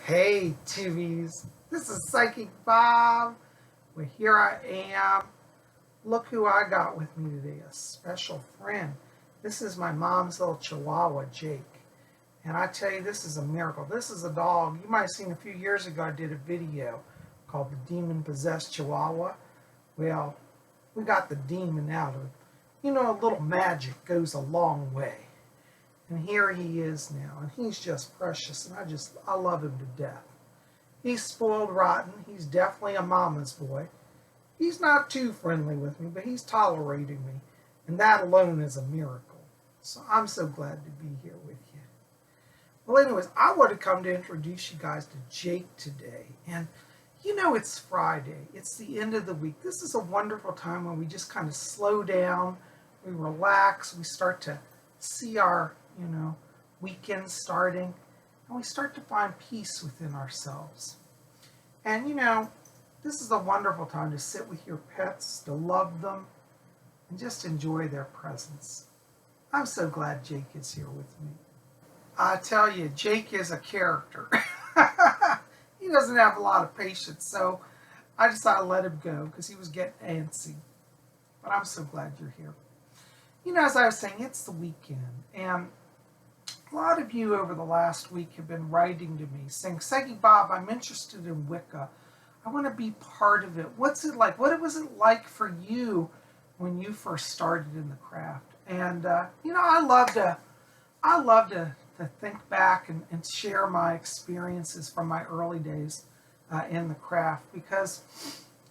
Hey, Timmies. This is Psychic Bob. Well, here I am. Look who I got with me today, a special friend. This is my mom's little chihuahua, Jake. And I tell you, this is a miracle. This is a dog. You might have seen a few years ago, I did a video called The Demon Possessed Chihuahua. Well, we got the demon out of it. You know, a little magic goes a long way. And here he is now, and he's just precious, and I love him to death. He's spoiled rotten. He's definitely a mama's boy. He's not too friendly with me, but he's tolerating me, and that alone is a miracle. So I'm so glad to be here with you. Well, anyways, I want to come to introduce you guys to Jake today, and you know it's Friday. It's the end of the week. This is a wonderful time when we just kind of slow down, we relax, we start to see our weekend starting, and we start to find peace within ourselves. And this is a wonderful time to sit with your pets, to love them, and just enjoy their presence. I'm so glad Jake is here with me. I tell you, Jake is a character. He doesn't have a lot of patience, so I decided to let him go because he was getting antsy. But I'm so glad you're here. As I was saying, it's the weekend, and a lot of you over the last week have been writing to me saying, Psychic Bob, I'm interested in Wicca. I want to be part of it. What's it like? What was it like for you when you first started in the craft? And, I love to think back and share my experiences from my early days in the craft, because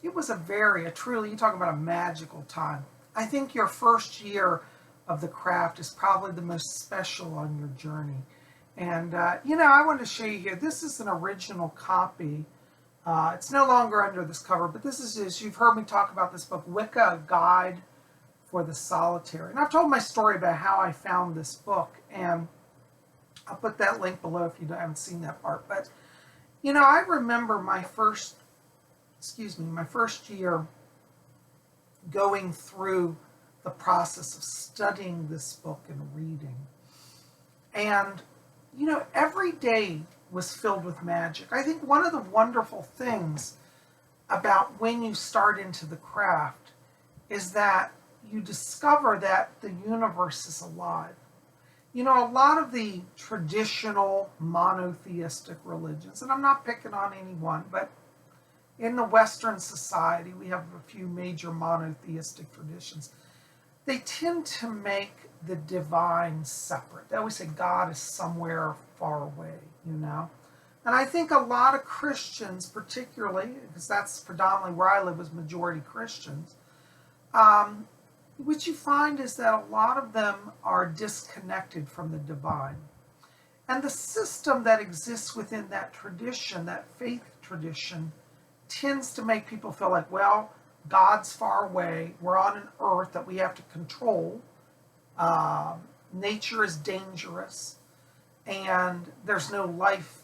it was a truly, you talk about a magical time. I think your first year of the craft is probably the most special on your journey. And, I want to show you here, this is an original copy. It's no longer under this cover, but this is, you've heard me talk about this book, Wicca, A Guide for the Solitary. And I've told my story about how I found this book, and I'll put that link below if you haven't seen that part. But, I remember my first year going through the process of studying this book and reading. And, every day was filled with magic. I think one of the wonderful things about when you start into the craft is that you discover that the universe is alive. A lot of the traditional monotheistic religions, and I'm not picking on anyone, but in the Western society, we have a few major monotheistic traditions. They tend to make the divine separate. They always say God is somewhere far away, And I think a lot of Christians, particularly, because that's predominantly where I live, was majority Christians, what you find is that a lot of them are disconnected from the divine. And the system that exists within that tradition, that faith tradition, tends to make people feel like, well, God's far away. We're on an earth that we have to control. Nature is dangerous. And there's no life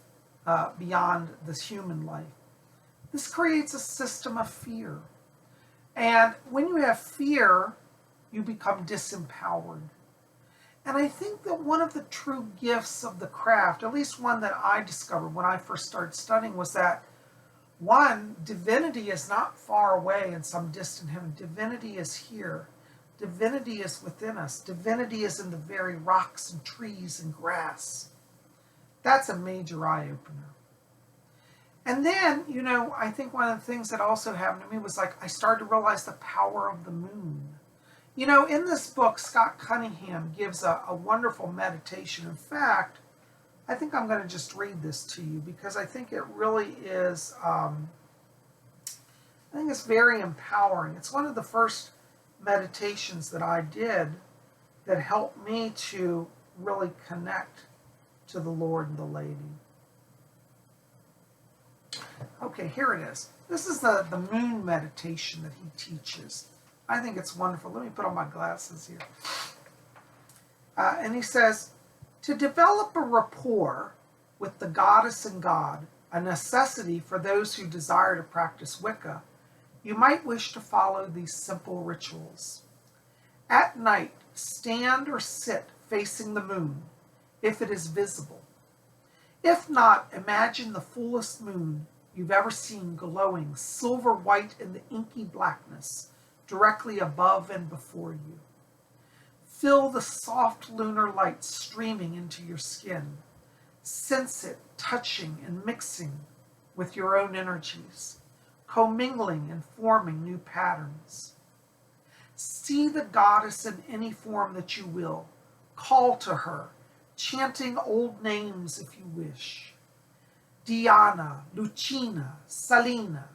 beyond this human life. This creates a system of fear. And when you have fear, you become disempowered. And I think that one of the true gifts of the craft, at least one that I discovered when I first started studying, was that one, divinity is not far away in some distant heaven. Divinity is here. Divinity is within us. Divinity is in the very rocks and trees and grass. That's a major eye-opener. And then, I think one of the things that also happened to me was I started to realize the power of the moon. In this book, Scott Cunningham gives a wonderful meditation. In fact, I think I'm going to just read this to you because I think it really is, I think it's very empowering. It's one of the first meditations that I did that helped me to really connect to the Lord and the Lady. Okay, here it is. This is the moon meditation that he teaches. I think it's wonderful. Let me put on my glasses here. And he says, to develop a rapport with the goddess and God, a necessity for those who desire to practice Wicca, you might wish to follow these simple rituals. At night, stand or sit facing the moon, if it is visible. If not, imagine the fullest moon you've ever seen glowing silver white in the inky blackness directly above and before you. Feel the soft lunar light streaming into your skin. Sense it touching and mixing with your own energies, commingling and forming new patterns. See the goddess in any form that you will. Call to her, chanting old names if you wish. Diana, Lucina, Selina.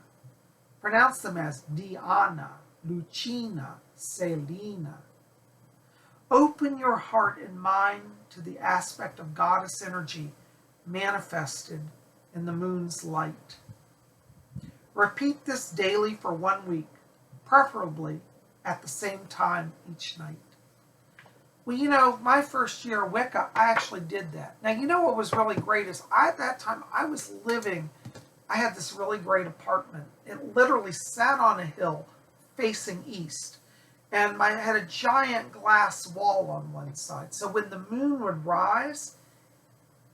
Pronounce them as Diana, Lucina, Selina. Open your heart and mind to the aspect of goddess energy manifested in the moon's light. Repeat this daily for 1 week, preferably at the same time each night. Well, my first year of Wicca, I actually did that. Now, what was really great is at that time I had this really great apartment. It literally sat on a hill facing east. And I had a giant glass wall on one side. So when the moon would rise,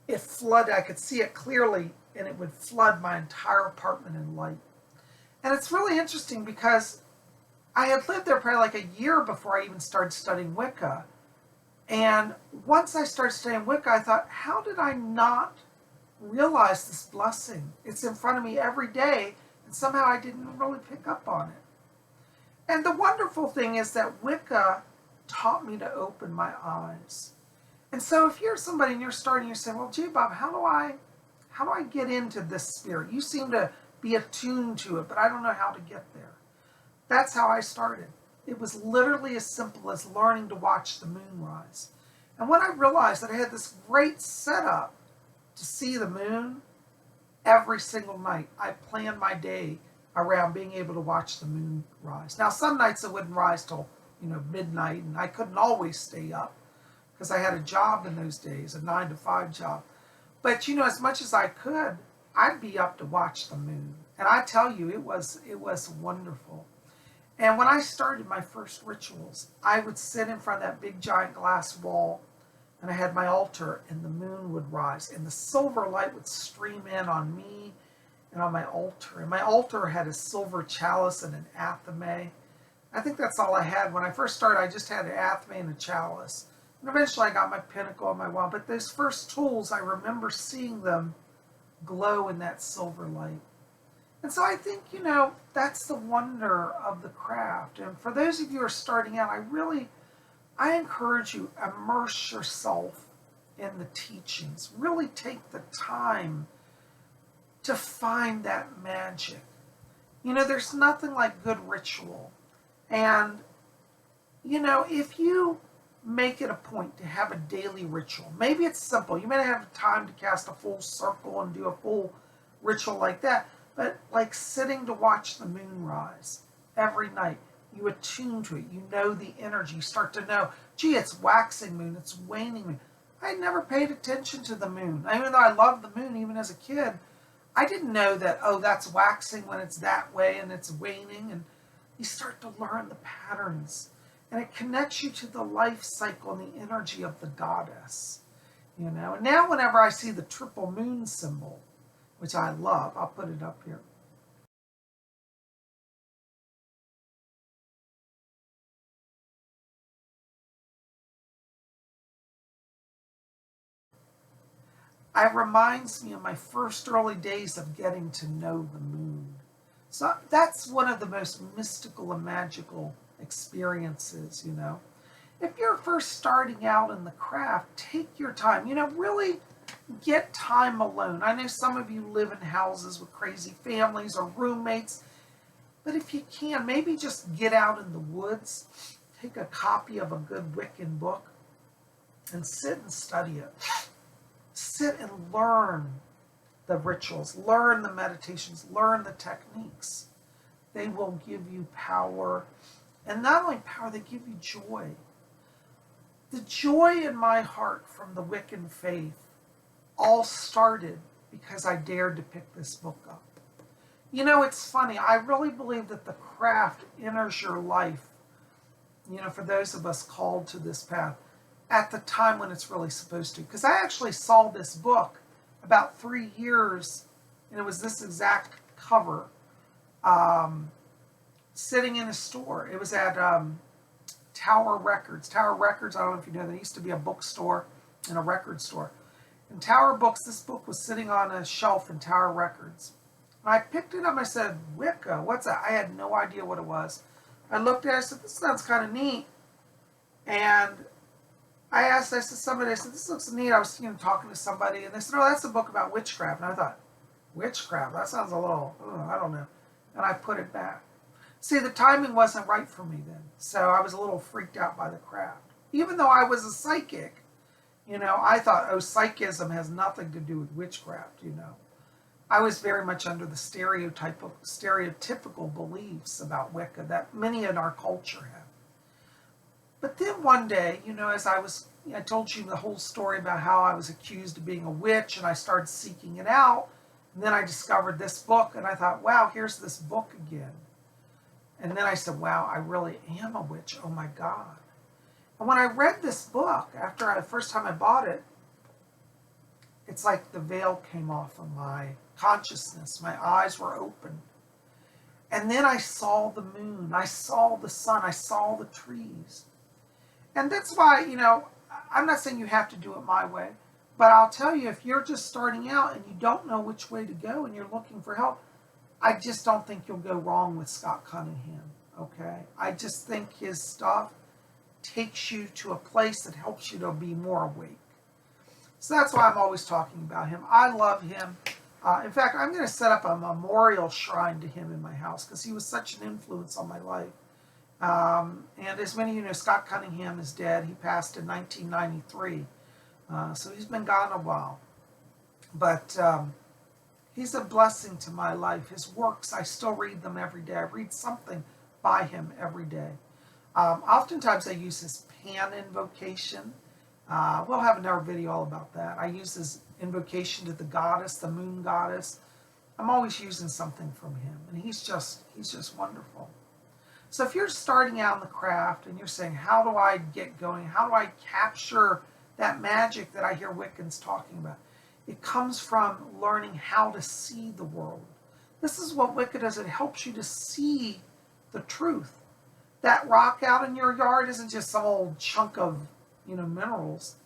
it flooded. I could see it clearly, and it would flood my entire apartment in light. And it's really interesting because I had lived there probably like a year before I even started studying Wicca. And once I started studying Wicca, I thought, how did I not realize this blessing? It's in front of me every day, and somehow I didn't really pick up on it. And the wonderful thing is that Wicca taught me to open my eyes. And so if you're somebody and you're saying, well, gee, Bob, how do I get into this spirit? You seem to be attuned to it, but I don't know how to get there. That's how I started. It was literally as simple as learning to watch the moon rise. And when I realized that I had this great setup to see the moon every single night, I planned my day around being able to watch the moon rise. Now, some nights it wouldn't rise till, midnight, and I couldn't always stay up because I had a job in those days, a 9-to-5 job. But, as much as I could, I'd be up to watch the moon. And I tell you, it was wonderful. And when I started my first rituals, I would sit in front of that big giant glass wall, and I had my altar, and the moon would rise, and the silver light would stream in on me and on my altar. And my altar had a silver chalice and an athame. I think that's all I had. When I first started, I just had an athame and a chalice. And eventually I got my pinnacle and my wand. But those first tools, I remember seeing them glow in that silver light. And so I think, that's the wonder of the craft. And for those of you who are starting out, I encourage you, immerse yourself in the teachings. Really take the time to find that magic. There's nothing like good ritual. And, if you make it a point to have a daily ritual, maybe it's simple. You may not have time to cast a full circle and do a full ritual like that, but like sitting to watch the moon rise every night, you attune to it. You know the energy. You start to know, gee, it's waxing moon, it's waning moon. I never paid attention to the moon. Even though I loved the moon, even as a kid, I didn't know that, that's waxing when it's that way and it's waning. And you start to learn the patterns. And it connects you to the life cycle and the energy of the goddess. And now whenever I see the triple moon symbol, which I love, I'll put it up here. It reminds me of my first early days of getting to know the moon. So that's one of the most mystical and magical experiences, If you're first starting out in the craft, take your time, really get time alone. I know some of you live in houses with crazy families or roommates, but if you can, maybe just get out in the woods, take a copy of a good Wiccan book, and sit and study it. Sit and learn the rituals, learn the meditations, learn the techniques. They will give you power. And not only power, they give you joy. The joy in my heart from the Wiccan faith all started because I dared to pick this book up. It's funny. I really believe that the craft enters your life, for those of us called to this path, at the time when it's really supposed to. Because I actually saw this book about 3 years, and it was this exact cover, um, sitting in a store. It was at Tower Records. Tower Records, I don't know if you know, there used to be a bookstore and a record store. In Tower Books, this book was sitting on a shelf in Tower Records. And I picked it up and I said, Wicca, what's that? I had no idea what it was. I looked at it, I said, this sounds kind of neat. And I said, somebody, I said, this looks neat. I was, talking to somebody, and they said, oh, that's a book about witchcraft. And I thought, witchcraft? That sounds a little, I don't know. And I put it back. See, the timing wasn't right for me then. So I was a little freaked out by the craft. Even though I was a psychic, I thought, oh, psychism has nothing to do with witchcraft, I was very much under the stereotypical beliefs about Wicca that many in our culture have. But then one day, as I told you the whole story about how I was accused of being a witch, and I started seeking it out. And then I discovered this book, and I thought, wow, here's this book again. And then I said, wow, I really am a witch. Oh my God. And when I read this book, after the first time I bought it, it's like the veil came off of my consciousness. My eyes were open. And then I saw the moon. I saw the sun. I saw the trees. And that's why, I'm not saying you have to do it my way, but I'll tell you, if you're just starting out and you don't know which way to go and you're looking for help, I just don't think you'll go wrong with Scott Cunningham, okay? I just think his stuff takes you to a place that helps you to be more awake. So that's why I'm always talking about him. I love him. In fact, I'm going to set up a memorial shrine to him in my house because he was such an influence on my life. And as many of you know, Scott Cunningham is dead. He passed in 1993. So he's been gone a while. But he's a blessing to my life. His works, I still read them every day. I read something by him every day. Oftentimes I use his Pan invocation. We'll have another video all about that. I use his invocation to the goddess, the moon goddess. I'm always using something from him. And he's just wonderful. So if you're starting out in the craft and you're saying, how do I get going? How do I capture that magic that I hear Wiccans talking about? It comes from learning how to see the world. This is what Wicca does. It helps you to see the truth. That rock out in your yard isn't just some old chunk of, minerals.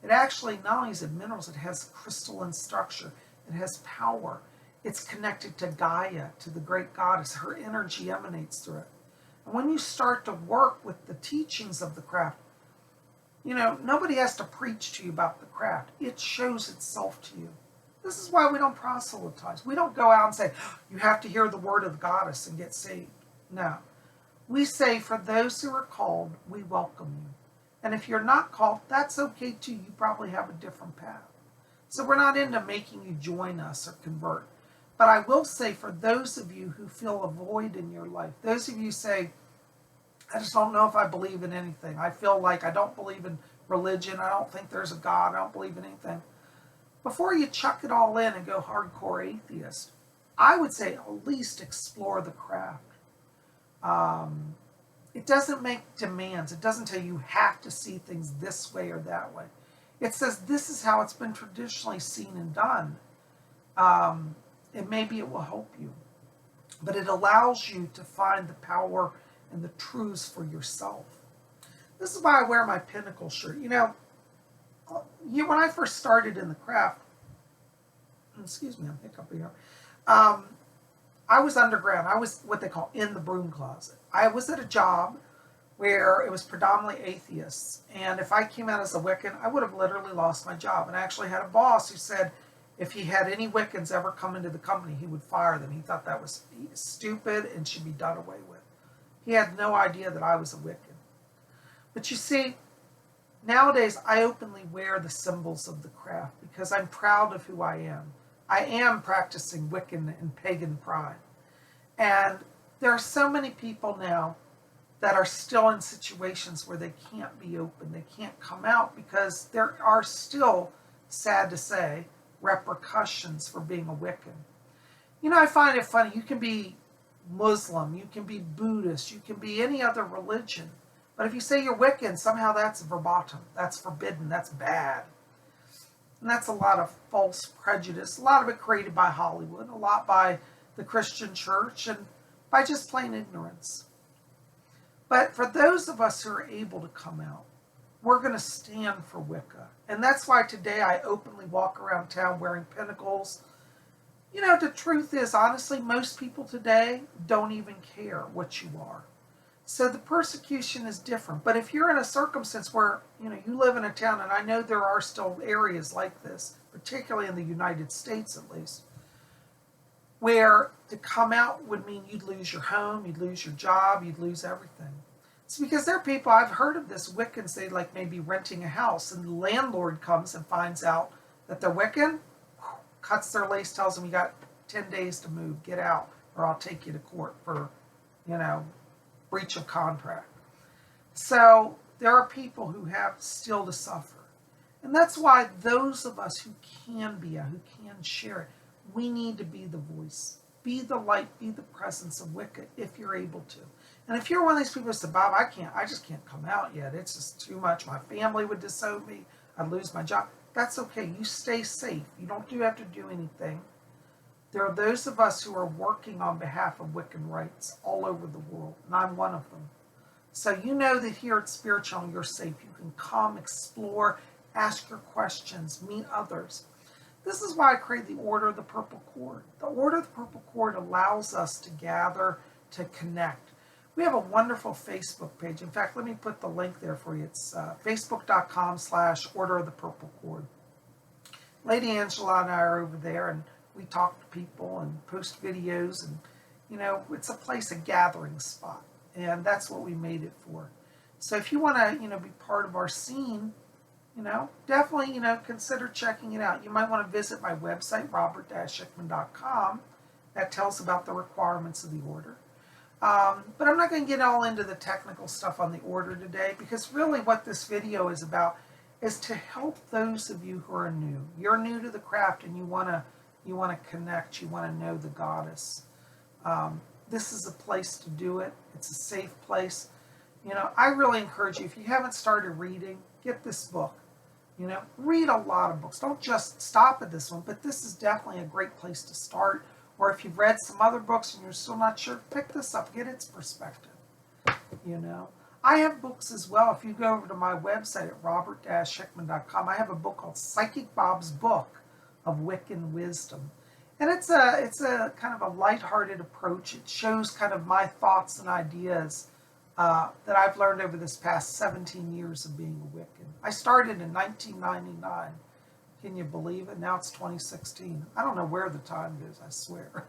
It actually, not only is it minerals, it has crystalline structure. It has power. It's connected to Gaia, to the great goddess. Her energy emanates through it. And when you start to work with the teachings of the craft, nobody has to preach to you about the craft. It shows itself to you. This is why we don't proselytize. We don't go out and say, you have to hear the word of the goddess and get saved. No. We say, for those who are called, we welcome you. And if you're not called, that's okay too. You probably have a different path. So we're not into making you join us or convert. But I will say, for those of you who feel a void in your life, those of you say, I just don't know if I believe in anything. I feel like I don't believe in religion. I don't think there's a God. I don't believe in anything. Before you chuck it all in and go hardcore atheist, I would say at least explore the craft. It doesn't make demands. It doesn't tell you have to see things this way or that way. It says this is how it's been traditionally seen and done. And maybe it will help you. But it allows you to find the power and the truths for yourself. This is why I wear my Pinnacle shirt. When I first started in the craft, excuse me, I'm hiccuping here. I was underground. I was what they call in the broom closet. I was at a job where it was predominantly atheists. And if I came out as a Wiccan, I would have literally lost my job. And I actually had a boss who said if he had any Wiccans ever come into the company, he would fire them. He thought that was stupid and should be done away with. He had no idea that I was a Wiccan. But you see, nowadays I openly wear the symbols of the craft because I'm proud of who I am. I am practicing Wiccan and pagan pride. And there are so many people now that are still in situations where they can't be open. They can't come out because there are still, sad to say, repercussions for being a Wiccan. I find it funny. You can be Muslim, you can be Buddhist, you can be any other religion. But if you say you're Wiccan, somehow that's verboten. That's forbidden. That's bad. And that's a lot of false prejudice, a lot of it created by Hollywood, a lot by the Christian church, and by just plain ignorance. But for those of us who are able to come out, we're going to stand for Wicca. And that's why today I openly walk around town wearing pinnacles. You know, the truth is, honestly, most people today don't even care what you are. So the persecution is different. But if you're in a circumstance where, you live in a town, and I know there are still areas like this, particularly in the United States at least, where to come out would mean you'd lose your home, you'd lose your job, you'd lose everything. It's because there are people, I've heard of this, Wiccans, they like maybe renting a house, and the landlord comes and finds out that they're Wiccan, cuts their lace, tells them you got 10 days to move, get out, or I'll take you to court for, breach of contract. So there are people who have still to suffer. And that's why those of us who can be out, who can share it, we need to be the voice, be the light, be the presence of Wicca if you're able to. And if you're one of these people who say, Bob, I just can't come out yet. It's just too much. My family would disown me. I'd lose my job. That's okay. You stay safe. You don't have to do anything. There are those of us who are working on behalf of Wiccan rights all over the world, and I'm one of them. So you know that here at Spirit Channel, you're safe. You can come, explore, ask your questions, meet others. This is why I created the Order of the Purple Cord. The Order of the Purple Cord allows us to gather, to connect. We have a wonderful Facebook page. In fact, let me put the link there for you. It's facebook.com/Order of the Purple Cord. Lady Angela and I are over there, and we talk to people and post videos, and it's a place, a gathering spot, and that's what we made it for. So if you want to be part of our scene, definitely consider checking it out. You might want to visit my website, robert-schickman.com. That tells about the requirements of the order. But I'm not going to get all into the technical stuff on the order today, because really what this video is about is to help those of you who are new. You're new to the craft and you want to connect, you want to know the goddess. This is a place to do it. It's a safe place. I really encourage you, if you haven't started reading, get this book. Read a lot of books. Don't just stop at this one, but this is definitely a great place to start. Or if you've read some other books and you're still not sure, pick this up, get its perspective. I have books as well. If you go over to my website at robert-schickman.com, I have a book called Psychic Bob's Book of Wiccan Wisdom. And it's a kind of a lighthearted approach. It shows kind of my thoughts and ideas that I've learned over this past 17 years of being a Wiccan. I started in 1999. Can you believe it? Now it's 2016. I don't know where the time goes, I swear.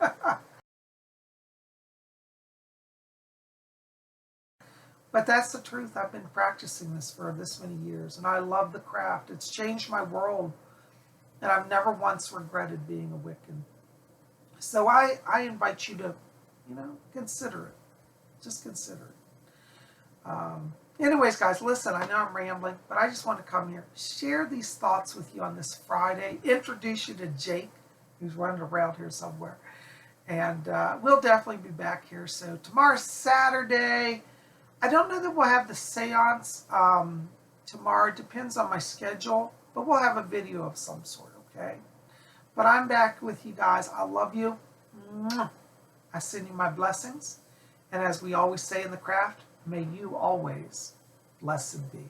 But that's the truth. I've been practicing this for this many years, and I love the craft. It's changed my world, and I've never once regretted being a Wiccan. So I invite you to, consider it. Just consider it. Anyways, guys, listen, I know I'm rambling, but I just want to come here, share these thoughts with you on this Friday, introduce you to Jake, who's running around here somewhere. And we'll definitely be back here. So tomorrow's Saturday. I don't know that we'll have the seance tomorrow. It depends on my schedule, but we'll have a video of some sort, okay? But I'm back with you guys. I love you. I send you my blessings. And as we always say in the craft, may you always blessed be.